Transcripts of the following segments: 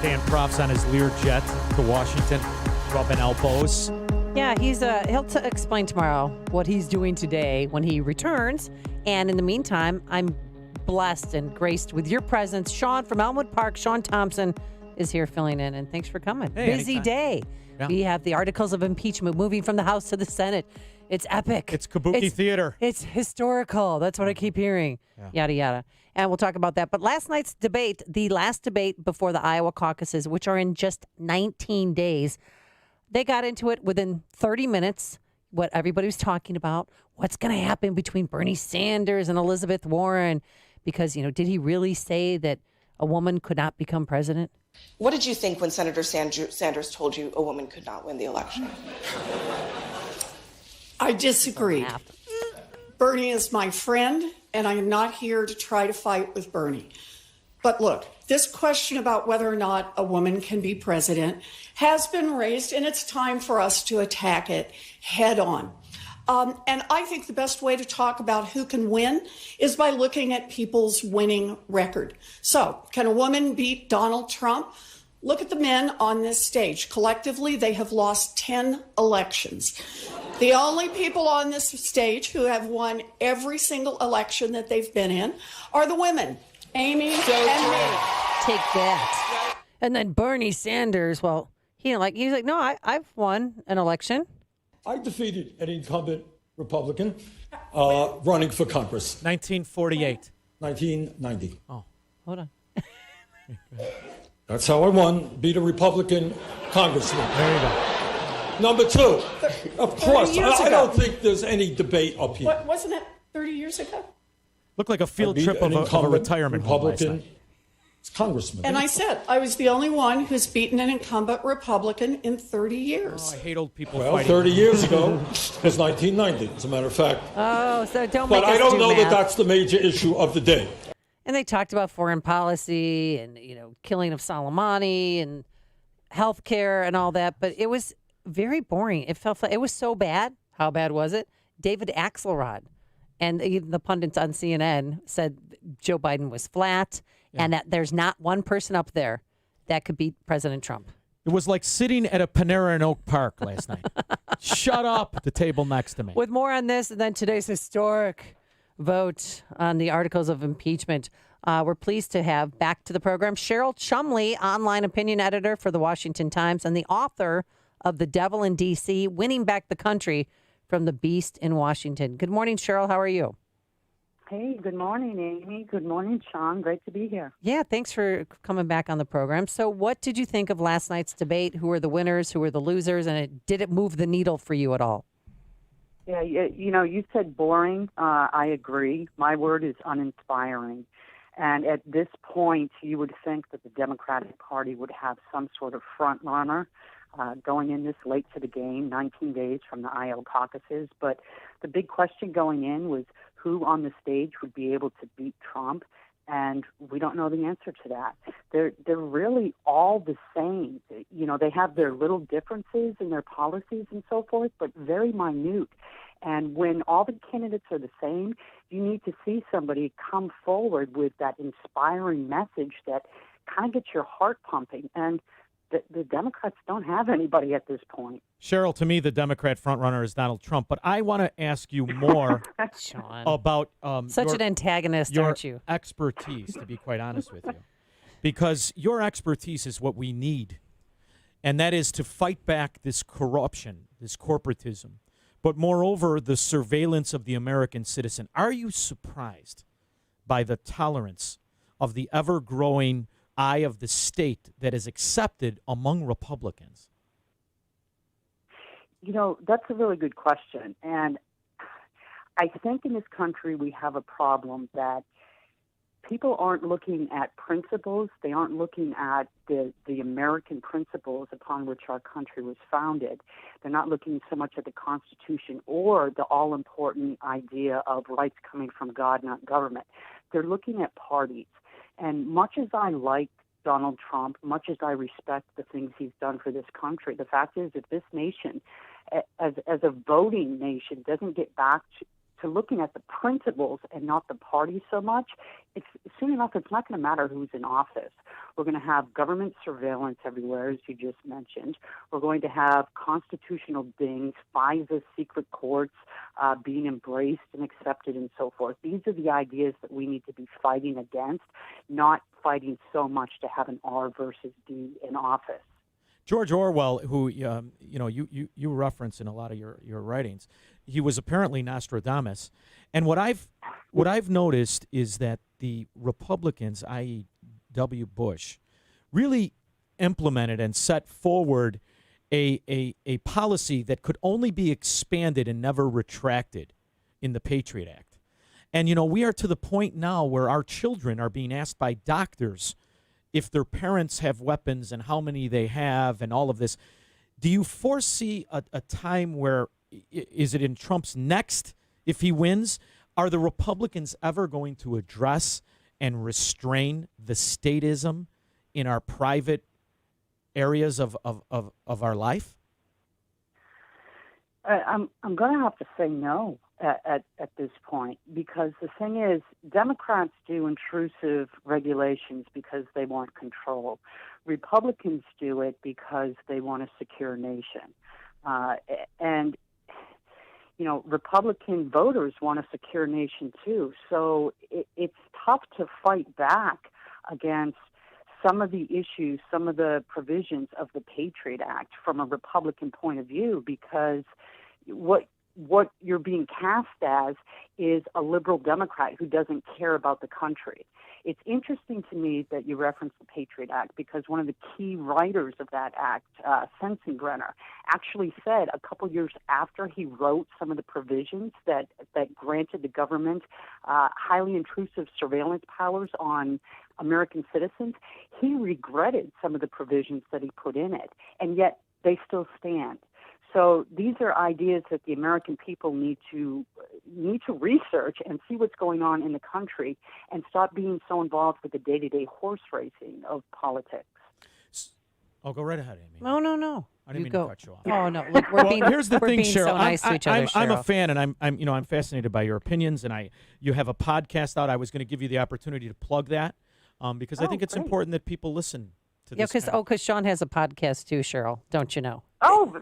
paying profs on his Learjet to Washington, rubbing elbows. Yeah, he'll explain tomorrow what he's doing today when he returns. And in the meantime, I'm blessed and graced with your presence. Sean from Elmwood Park, Sean Thompson, is here filling in. And thanks for coming. Hey, Busy anytime. day. Yeah. We have the articles of impeachment moving from the House to the Senate. It's epic. It's kabuki theater. It's historical. That's what I keep hearing. Yeah. Yada, yada. And we'll talk about that. But last night's debate, the last debate before the Iowa caucuses, which are in just 19 days, they got into it within 30 minutes, what everybody was talking about, what's going to happen between Bernie Sanders and Elizabeth Warren. Because, did he really say that a woman could not become president? What did you think when Senator Sanders told you a woman could not win the election? I disagree. Bernie is my friend, and I am not here to try to fight with Bernie. But look, this question about whether or not a woman can be president has been raised, and it's time for us to attack it head on. And I think the best way to talk about who can win is by looking at people's winning record. So, can a woman beat Donald Trump? Look at the men on this stage. Collectively, they have lost 10 elections. The only people on this stage who have won every single election that they've been in are the women, Amy and me. Take that. And then Bernie Sanders, well, he's like, no, I've won an election. I defeated an incumbent Republican running for Congress. 1948. 1990. Oh, hold on. That's how I won, beat a Republican congressman. There you go. Number two, of course, years I ago. don't think there's any debate up here. Wasn't it 30 years ago? Looked like a field I beat trip an of a incumbent retirement home last Republican night. congressman. And I said I was the only one who's beaten an incumbent Republican in 30 years. Oh, I hate old people Well, fighting. 30 years ago was 1990, as a matter of fact. Oh, so don't But make I us don't do know math. that that's the major issue of the day. And they talked about foreign policy and, killing of Soleimani and health care and all that. But it was very boring. It felt like it was so bad. How bad was it? David Axelrod and even the pundits on CNN said Joe Biden was flat and that there's not one person up there that could beat President Trump. It was like sitting at a Panera in Oak Park last night. Shut up, the table next to me. With more on this and then today's historic vote on the articles of impeachment, we're pleased to have back to the program Cheryl Chumley, online opinion editor for the Washington Times and the author of The Devil in D.C., Winning Back the Country from the Beast in Washington. Good morning, Cheryl. How are you? Hey, good morning, Amy. Good morning, Sean. Great to be here. Yeah, thanks for coming back on the program. So what did you think of last night's debate? Who were the winners? Who were the losers? And did it move the needle for you at all? Yeah, you said boring. I agree. My word is uninspiring. And at this point, you would think that the Democratic Party would have some sort of front runner going in this late to the game, 19 days from the Iowa caucuses. But the big question going in was who on the stage would be able to beat Trump, and we don't know the answer to that. They're really all the same. They have their little differences in their policies and so forth, but very minute. And when all the candidates are the same, you need to see somebody come forward with that inspiring message that kind of gets your heart pumping. And the Democrats don't have anybody at this point. Cheryl, to me, the Democrat frontrunner is Donald Trump. But I want to ask you more Sean. about Such an antagonist, aren't you? expertise, to be quite honest with you. Because your expertise is what we need. And that is to fight back this corruption, this corporatism. But moreover, the surveillance of the American citizen. Are you surprised by the tolerance of the ever-growing eye of the state that is accepted among Republicans? That's a really good question. And I think in this country we have a problem that people aren't looking at principles. They aren't looking at the American principles upon which our country was founded. They're not looking so much at the Constitution or the all-important idea of rights coming from God, not government. They're looking at parties. And much as I like Donald Trump, much as I respect the things he's done for this country, the fact is if this nation, as a voting nation, doesn't get back to looking at the principles and not the party so much, soon enough it's not going to matter who's in office. We're going to have government surveillance everywhere, as you just mentioned. We're going to have constitutional dings, FISA secret courts being embraced and accepted and so forth. These are the ideas that we need to be fighting against, not fighting so much to have an R versus D in office. George Orwell, who you reference in a lot of your writings, he was apparently Nostradamus, and what I've noticed is that the Republicans, i.e. W. Bush, really implemented and set forward a policy that could only be expanded and never retracted in the Patriot Act. And we are to the point now where our children are being asked by doctors if their parents have weapons and how many they have and all of this. Do you foresee a time where, is it in Trump's next, if he wins, are the Republicans ever going to address and restrain the statism in our private areas of our life? I'm going to have to say no at this point, because the thing is, Democrats do intrusive regulations because they want control. Republicans do it because they want a secure nation. And Republican voters want a secure nation too. So it's tough to fight back against some of the issues, some of the provisions of the Patriot Act from a Republican point of view, because what you're being cast as is a liberal Democrat who doesn't care about the country. It's interesting to me that you referenced the Patriot Act, because one of the key writers of that act, Sensenbrenner, actually said a couple years after he wrote some of the provisions that granted the government highly intrusive surveillance powers on American citizens, he regretted some of the provisions that he put in it, and yet they still stand. So these are ideas that the American people need to research and see what's going on in the country, and stop being so involved with the day-to-day horse racing of politics. Oh, go right ahead, Amy. No. I didn't mean to cut you off. Oh no! Look, Here's the we're thing, being Cheryl. so nice to each other, I'm a Cheryl. fan, and I'm fascinated by your opinions, and you have a podcast out. I was going to give you the opportunity to plug that, because I think it's great. important that people listen to this. Because Sean has a podcast too, Cheryl. Don't you know? Oh,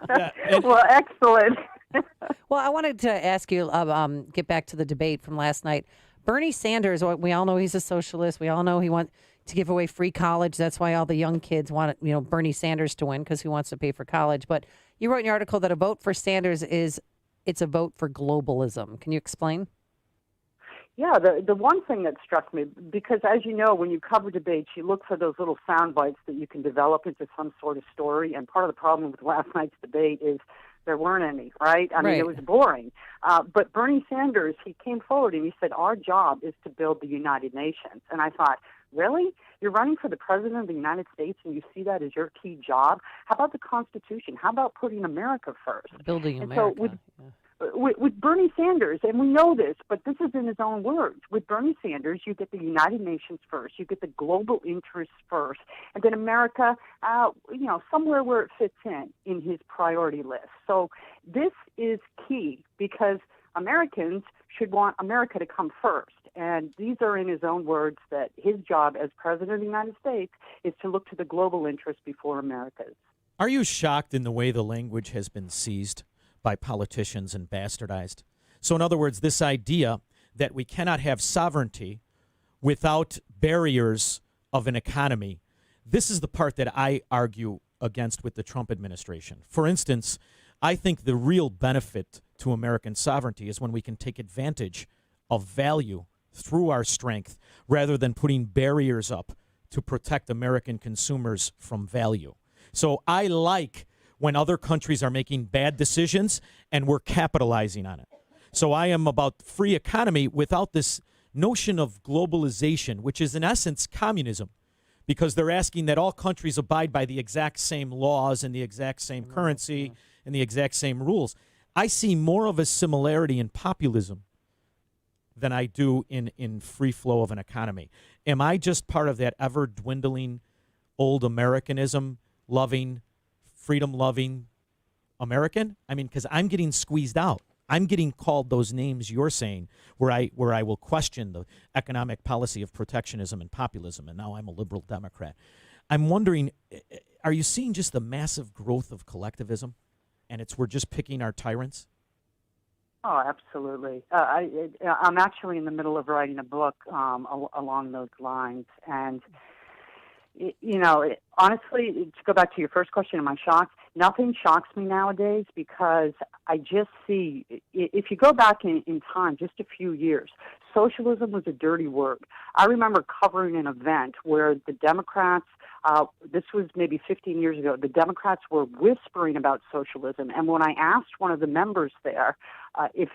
Yeah, well, excellent. Well, I wanted to ask you, get back to the debate from last night. Bernie Sanders, we all know he's a socialist. We all know he wants to give away free college. That's why all the young kids want Bernie Sanders to win, because he wants to pay for college. But you wrote in your article that a vote for Sanders it's a vote for globalism. Can you explain? Yeah, the one thing that struck me, because as you know, when you cover debates, you look for those little sound bites that you can develop into some sort of story. And part of the problem with last night's debate is there weren't any, right? I mean, it was boring. But Bernie Sanders, he came forward and he said, our job is to build the United Nations. And I thought, really? You're running for the president of the United States and you see that as your key job? How about the Constitution? How about putting America first? Building America. So with Bernie Sanders, and we know this, but this is in his own words, with Bernie Sanders, you get the United Nations first, you get the global interests first, and then America, somewhere where it fits in his priority list. So this is key, because Americans should want America to come first. And these are in his own words, that his job as president of the United States is to look to the global interest before America's. Are you shocked in the way the language has been seized by politicians and bastardized? So in other words, this idea that we cannot have sovereignty without barriers of an economy, this is the part that I argue against with the Trump administration. For instance, I think the real benefit to American sovereignty is when we can take advantage of value through our strength, rather than putting barriers up to protect American consumers from value. So I like when other countries are making bad decisions and we're capitalizing on it. So I am about free economy without this notion of globalization, which is in essence communism, because they're asking that all countries abide by the exact same laws and the exact same currency and the exact same rules. I see more of a similarity in populism than I do in free flow of an economy. Am I just part of that ever-dwindling old Americanism, loving, freedom-loving American? I mean, because I'm getting squeezed out. I'm getting called those names you're saying, where I will question the economic policy of protectionism and populism, and now I'm a liberal Democrat. I'm wondering, are you seeing just the massive growth of collectivism, and we're just picking our tyrants? Oh, absolutely. I'm actually in the middle of writing a book along those lines. And, honestly, to go back to your first question, am I shocked? Nothing shocks me nowadays because I just see, if you go back in time, just a few years, socialism was a dirty word. I remember covering an event where the Democrats, this was maybe 15 years ago, the Democrats were whispering about socialism. And when I asked one of the members there if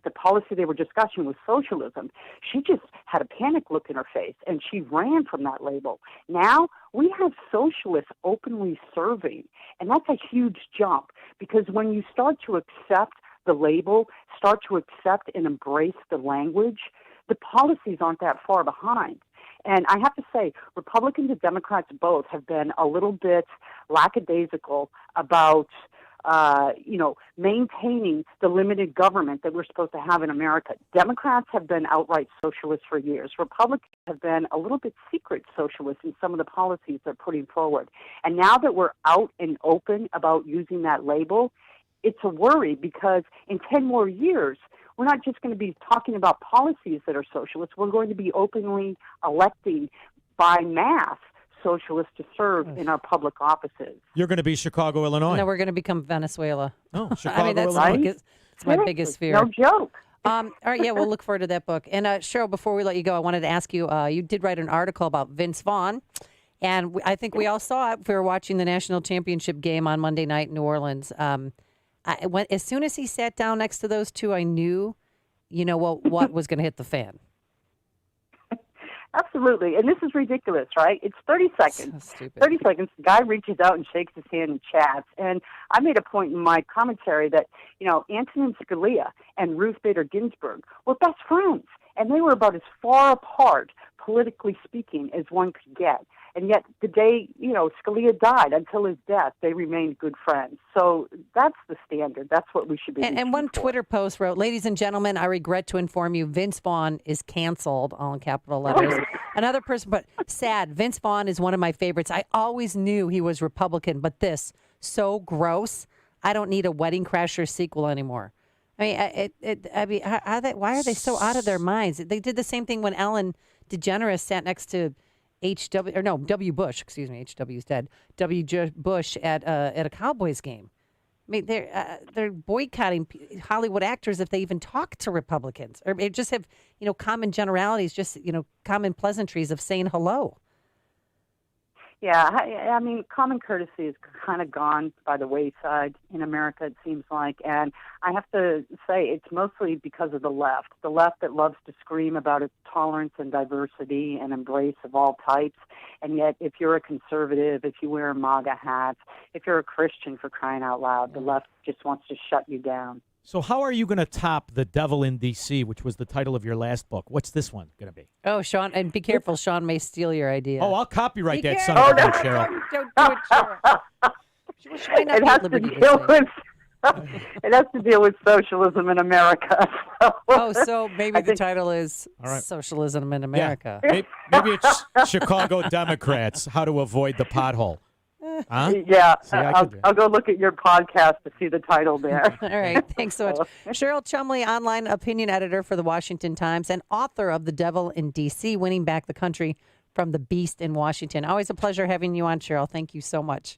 the policy they were discussing was socialism, she just had a panic look in her face, and she ran from that label. Now we have socialists openly serving, and that's a huge jump, because when you start to accept the label, start to accept and embrace the language, the policies aren't that far behind. And I have to say, Republicans and Democrats both have been a little bit lackadaisical about, maintaining the limited government that we're supposed to have in America. Democrats have been outright socialists for years. Republicans have been a little bit secret socialists in some of the policies they're putting forward. And now that we're out and open about using that label, it's a worry, because in 10 more years, we're not just going to be talking about policies that are socialist. We're going to be openly electing by mass socialists to serve in our public offices. You're going to be Chicago, Illinois. No, we're going to become Venezuela. Oh, Chicago, that's Illinois. it's my biggest fear. No joke. All right, yeah, we'll look forward to that book. And Cheryl, before we let you go, I wanted to ask you, you did write an article about Vince Vaughn, and I think we all saw it. We were watching the national championship game on Monday night in New Orleans. As soon as he sat down next to those two, I knew, what was going to hit the fan. Absolutely. And this is ridiculous, right? It's 30 seconds. So stupid. 30 seconds. The guy reaches out and shakes his hand and chats. And I made a point in my commentary that, Antonin Scalia and Ruth Bader Ginsburg were best friends. And they were about as far apart, politically speaking, as one could get. And yet the day, Scalia died, until his death, they remained good friends. So that's the standard. That's what we should be. And one Twitter post wrote, "Ladies and gentlemen, I regret to inform you, Vince Vaughn is canceled," all in capital letters. Another person, but sad, "Vince Vaughn is one of my favorites. I always knew he was Republican, but this, so gross. I don't need a Wedding Crashers sequel anymore." I mean, why are they so out of their minds? They did the same thing when Ellen DeGeneres sat next to W. Bush, excuse me, HW's dead. W. Bush at a Cowboys game. I mean, they're boycotting Hollywood actors if they even talk to Republicans, or just have common generalities, just common pleasantries of saying hello. Yeah, I mean, common courtesy is kind of gone by the wayside in America, it seems like. And I have to say, it's mostly because of the left that loves to scream about its tolerance and diversity and embrace of all types. And yet, if you're a conservative, if you wear MAGA hats, if you're a Christian, for crying out loud, the left just wants to shut you down. So how are you going to top The Devil in D.C., which was the title of your last book? What's this one going to be? Oh, Sean, and be careful. Sean may steal your idea. Oh, I'll copyright Be that son careful. of a gun, Cheryl. Don't do it, Cheryl. She might not It be has at to liberty to deal say. with it has to deal with socialism in America. Oh, so maybe I the think- title is All right. Socialism in America. Yeah. Maybe it's Chicago Democrats, How to Avoid the Pothole. Huh? Yeah, See, I could do it. I'll go look at your podcast to see the title there. All right. Thanks so much. Cheryl Chumley, online opinion editor for the Washington Times and author of The Devil in D.C., Winning Back the Country from the Beast in Washington. Always a pleasure having you on, Cheryl. Thank you so much.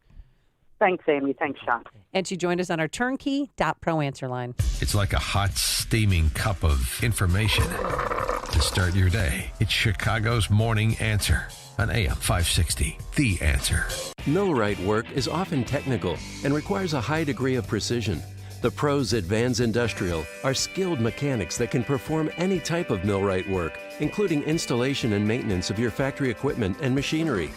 Thanks, Amy. Thanks, Sean. And she joined us on our turnkey.pro answer line. It's like a hot, steaming cup of information to start your day. It's Chicago's Morning Answer on AM 560. The Answer. Millwright work is often technical and requires a high degree of precision. The pros at Vans Industrial are skilled mechanics that can perform any type of millwright work, including installation and maintenance of your factory equipment and machinery.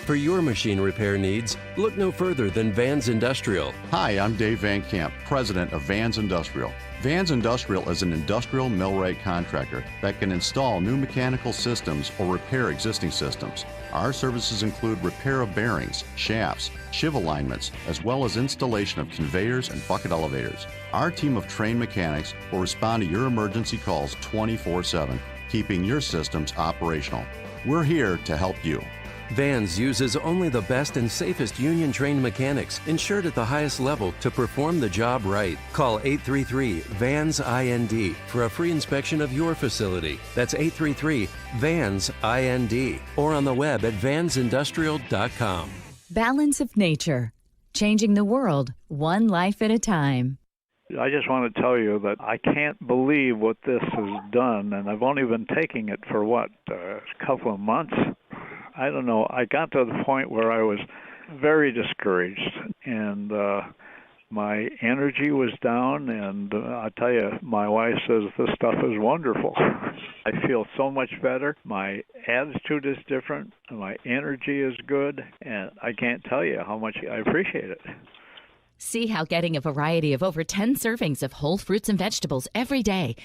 For your machine repair needs, look no further than Vans Industrial. Hi, I'm Dave Van Camp, president of Vans Industrial. Vans Industrial is an industrial millwright contractor that can install new mechanical systems or repair existing systems. Our services include repair of bearings, shafts, shiv alignments, as well as installation of conveyors and bucket elevators. Our team of trained mechanics will respond to your emergency calls 24/7, keeping your systems operational. We're here to help you. Vans uses only the best and safest union-trained mechanics, insured at the highest level, to perform the job right. Call 833-VANS-IND for a free inspection of your facility. That's 833-VANS-IND, or on the web at vansindustrial.com. Balance of nature, changing the world one life at a time. I just want to tell you that I can't believe what this has done, and I've only been taking it for, a couple of months? I don't know. I got to the point where I was very discouraged, and my energy was down, and I tell you, my wife says this stuff is wonderful. I feel so much better. My attitude is different. My energy is good, and I can't tell you how much I appreciate it. See how getting a variety of over 10 servings of whole fruits and vegetables every day